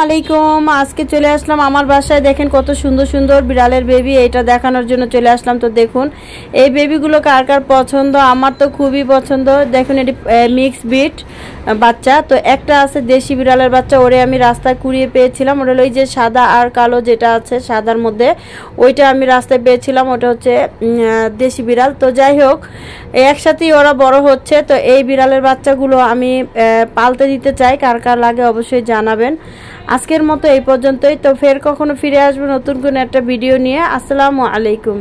আলাইকুম। আজকে চলে আসলাম আমার বাসায়। দেখেন কত সুন্দর সুন্দর বিড়ালের বেবি, এটা দেখানোর জন্য চলে আসলাম। তো দেখুন এই বেবিগুলো কার কার পছন্দ, আমার তো খুবই পছন্দ। দেখুন এটি মিক্স ব্রিড বাচ্চা। তো একটা আছে দেশি বিড়ালের বাচ্চা, ওরে আমি রাস্তায় কুড়িয়ে পেয়েছিলাম। ওটা হলো ওই যে সাদা আর কালো যেটা আছে, সাদার মধ্যে ওইটা আমি রাস্তায় পেয়েছিলাম, ওটা হচ্ছে দেশি বিড়াল। তো যাই হোক, একসাথেই ওরা বড় হচ্ছে। তো এই বিড়ালের বাচ্চাগুলো আমি পালতে দিতে চাই, কার কার লাগে অবশ্যই জানাবেন। আজকের মতো এই পর্যন্তই। তো ফের কখনো ফিরে আসবো নতুন কোনো একটা ভিডিও নিয়ে। আসসালামু আলাইকুম।